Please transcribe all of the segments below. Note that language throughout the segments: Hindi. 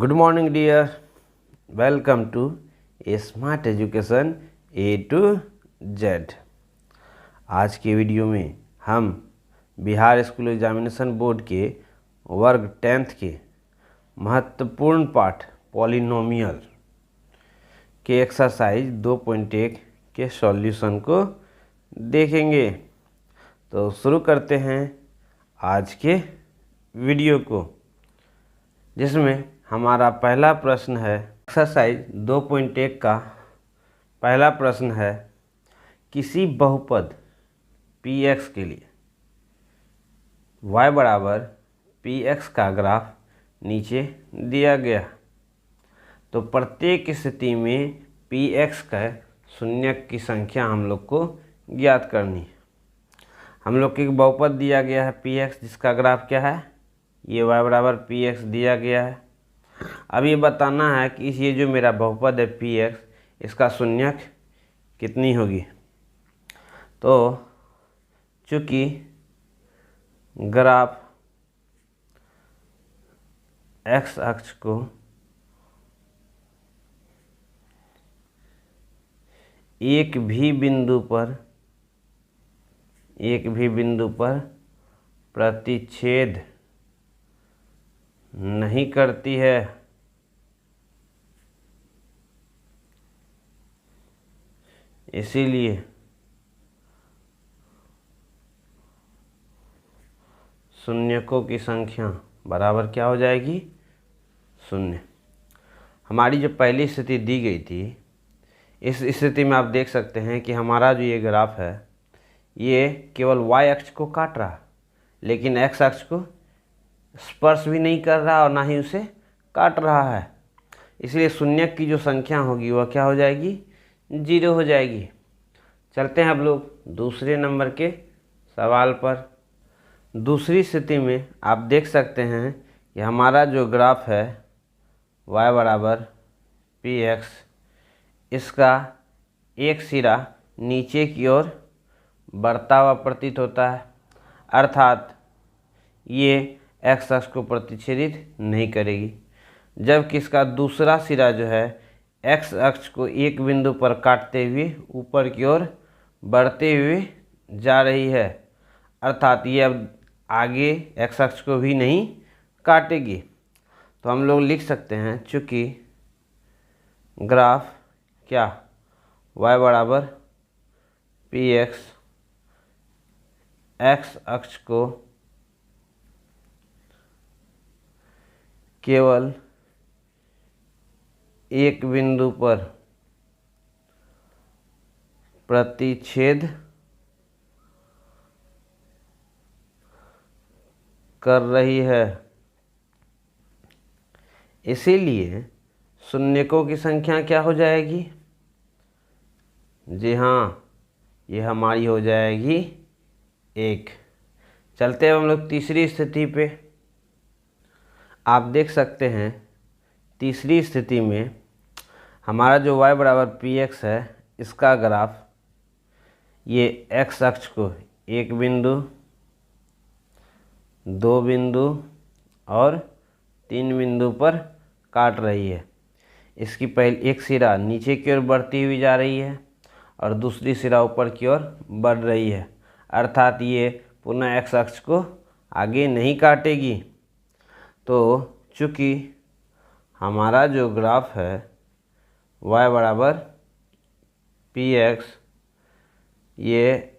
Good morning dear, welcome to A Smart Education A to Z. आज के वीडियो में हम बिहार स्कूल एग्जामिनेशन बोर्ड के वर्ग 10th के महत्वपूर्ण पाठ पॉलिनोमियल के एक्सरसाइज 2.1 के सॉल्यूशन को देखेंगे। तो शुरू करते हैं आज के वीडियो को, जिसमें हमारा पहला प्रश्न है। एक्सरसाइज 2.1 का पहला प्रश्न है, किसी बहुपद px के लिए y बराबर px का ग्राफ नीचे दिया गया। तो प्रत्येक स्थिति में px का शून्यक की संख्या हम लोग को ज्ञात करनी है। हम लोग को एक बहुपद दिया गया है px, जिसका ग्राफ क्या है, ये y बराबर px दिया गया है। अब ये बताना है कि ये जो मेरा बहुपद है px, इसका शून्यक कितनी होगी। तो चूँकि ग्राफ x अक्ष को एक भी बिंदु पर प्रतिच्छेद नहीं करती है, इसीलिए शून्यकों की संख्या बराबर क्या हो जाएगी, शून्य। हमारी जो पहली स्थिति दी गई थी, इस स्थिति में आप देख सकते हैं कि हमारा जो ये ग्राफ है, ये केवल y अक्ष को काट रहा, लेकिन x अक्ष को स्पर्श भी नहीं कर रहा और ना ही उसे काट रहा है। इसलिए शून्यक की जो संख्या होगी वह क्या हो जाएगी, 0 हो जाएगी। चलते हैं अब लोग दूसरे नंबर के सवाल पर। दूसरी स्थिति में आप देख सकते हैं कि हमारा जो ग्राफ है y बराबर px, इसका एक सिरा नीचे की ओर बढ़ता हुआ प्रतीत होता है, अर्थात ये x अक्ष को प्रतिच्छेदित नहीं करेगी, जबकि इसका दूसरा सिरा जो है x अक्ष को एक बिंदु पर काटते हुए ऊपर की ओर बढ़ते हुए जा रही है, अर्थात ये अब आगे x अक्ष को भी नहीं काटेगी। तो हम लोग लिख सकते हैं, चूँकि ग्राफ क्या y बराबर px x अक्ष को केवल एक बिंदु पर प्रतिच्छेद कर रही है, इसीलिए शून्यकों की संख्या क्या हो जाएगी, जी हाँ, ये हमारी हो जाएगी 1। चलते हैं हम लोग तीसरी स्थिति पे। आप देख सकते हैं तीसरी स्थिति में हमारा जो y बराबर px है, इसका ग्राफ ये x अक्ष को एक बिंदु, 2 बिंदु और 3 बिंदु पर काट रही है। इसकी पहले एक सिरा नीचे की ओर बढ़ती हुई जा रही है और दूसरी सिरा ऊपर की ओर बढ़ रही है, अर्थात ये पुनः x अक्ष को आगे नहीं काटेगी। तो चूँकि हमारा जो ग्राफ है y बराबर px, ये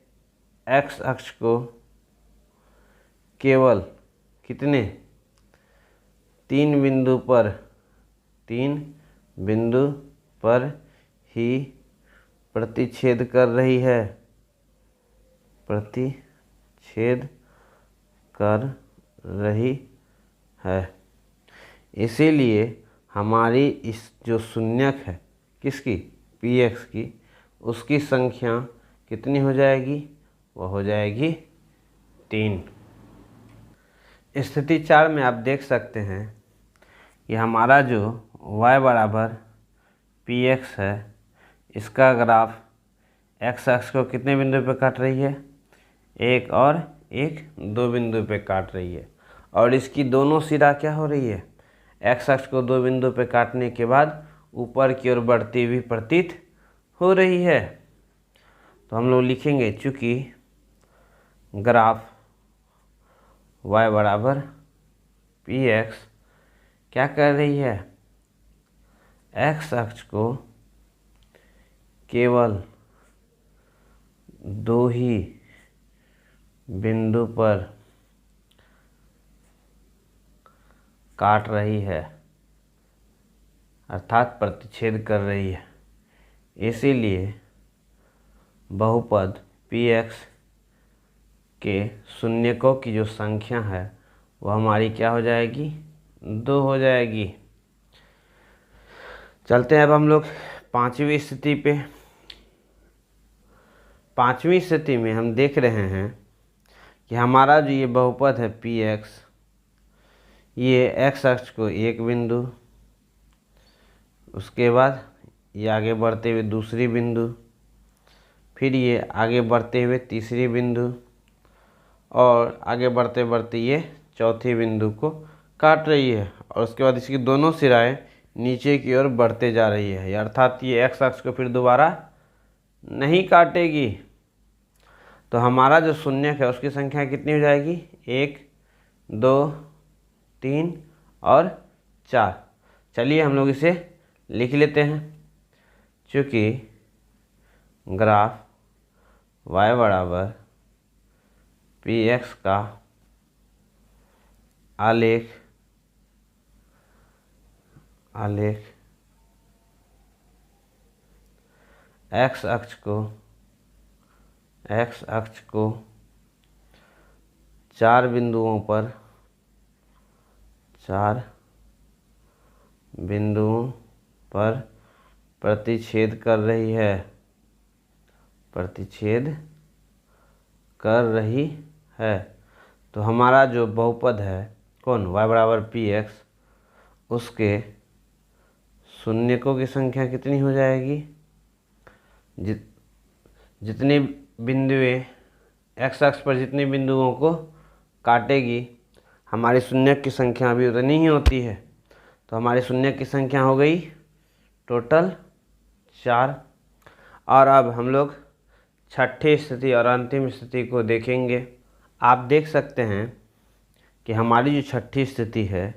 x अक्ष को केवल कितने 3 बिंदु पर ही प्रतिच्छेद कर रही है, इसीलिए हमारी इस जो शून्यक है किसकी, px की, उसकी संख्या कितनी हो जाएगी, वह हो जाएगी 3। स्थिति 4 में आप देख सकते हैं कि हमारा जो y बराबर px है, इसका ग्राफ x अक्ष को कितने बिंदु पे काट रही है, 1 और 2 बिंदु पे काट रही है, और इसकी दोनों सिरा क्या हो रही है, एक्स अक्ष को दो बिंदु पे काटने के बाद ऊपर की ओर बढ़ती हुई प्रतीत हो रही है। तो हम लोग लिखेंगे चूँकि ग्राफ y बराबर पी एक्स क्या कर रही है, एक्स अक्ष को केवल दो ही बिंदु पर काट रही है, अर्थात प्रतिच्छेद कर रही है। इसीलिए बहुपद पी एक्स के शून्यकों की जो संख्या है वह हमारी क्या हो जाएगी, 2 हो जाएगी। चलते हैं अब हम लोग पांचवी स्थिति पे। पांचवी स्थिति में हम देख रहे हैं कि हमारा जो ये बहुपद है पी एक्स, ये एक्स अक्ष को एक बिंदु, उसके बाद ये आगे बढ़ते हुए दूसरी बिंदु, फिर ये आगे बढ़ते हुए तीसरी बिंदु और आगे बढ़ते बढ़ते ये चौथी बिंदु को काट रही है। और उसके बाद इसकी दोनों सिराएं नीचे की ओर बढ़ते जा रही है, अर्थात ये एक्स अक्ष को फिर दोबारा नहीं काटेगी। तो हमारा जो शून्यक है उसकी संख्या कितनी हो जाएगी, 1 2 3 और 4। चलिए हम लोग इसे लिख लेते हैं। चूँकि ग्राफ y बराबर पी एक्स का आलेख एक्स अक्ष को 4 बिंदुओं पर प्रतिच्छेद कर रही है। तो हमारा जो बहुपद है कौन, y बराबर पी एक्स, उसके शून्यकों की संख्या कितनी हो जाएगी, जितनी बिंदुएं एक्स अक्ष पर जितनी बिंदुओं को काटेगी हमारी शून्यक की संख्या भी उतनी ही होती है। तो हमारी शून्यक की संख्या हो गई टोटल 4। और अब हम लोग छठी स्थिति और अंतिम स्थिति को देखेंगे। आप देख सकते हैं कि हमारी जो छठी स्थिति है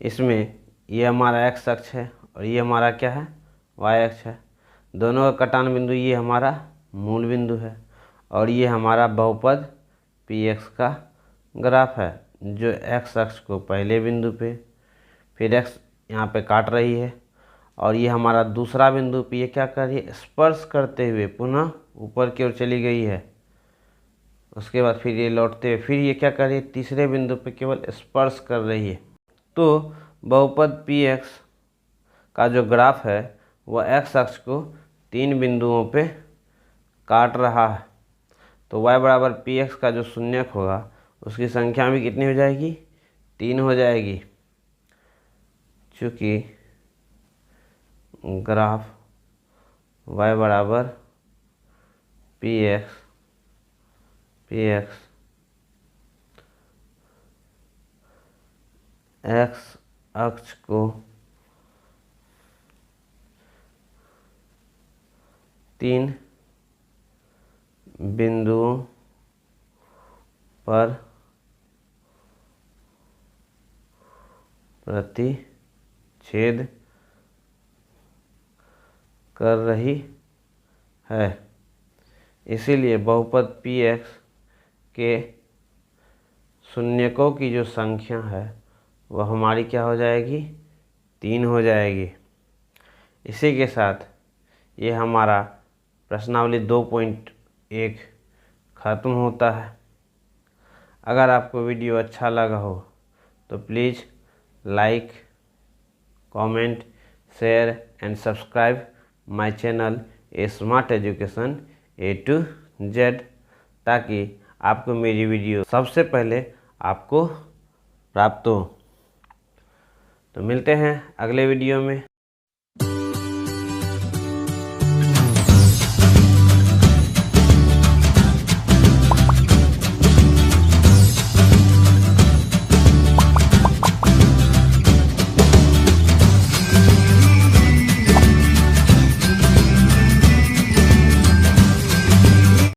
इसमें ये हमारा एक्स अक्ष है और ये हमारा क्या है, वाई अक्ष है। दोनों का कटान बिंदु ये हमारा मूल बिंदु है और ये हमारा बहुपद पी एक्स का ग्राफ है, जो एक्स अक्ष को पहले बिंदु पे फिर एक्स यहाँ पे काट रही है और ये हमारा दूसरा बिंदु पे ये क्या कर रही है, स्पर्श करते हुए पुनः ऊपर की ओर चली गई है। उसके बाद फिर ये लौटते हुए फिर ये क्या कर रही है, तीसरे बिंदु पे केवल स्पर्श कर रही है। तो बहुपद पी एक्स का जो ग्राफ है वह एक्स अक्ष को 3 बिंदुओं पे काट रहा है। तो y बराबर पी एक्स का जो शून्यक होगा उसकी संख्या भी कितनी हो जाएगी, 3 हो जाएगी। चूँकि ग्राफ y बराबर पी एक्स एक्स अक्ष को 3 बिंदुओं पर प्रतिच्छेद कर रही है। इसीलिए बहुपद पी एक्स के शून्यकों की जो संख्या है वह हमारी क्या हो जाएगी, 3 हो जाएगी। इसी के साथ ये हमारा प्रश्नावली 2.1 ख़त्म होता है। अगर आपको वीडियो अच्छा लगा हो तो please like, comment, share and subscribe my channel smart education A to Z, ताकि आपको मेरी वीडियो सबसे पहले आपको प्राप्त हो। तो मिलते हैं अगले वीडियो में।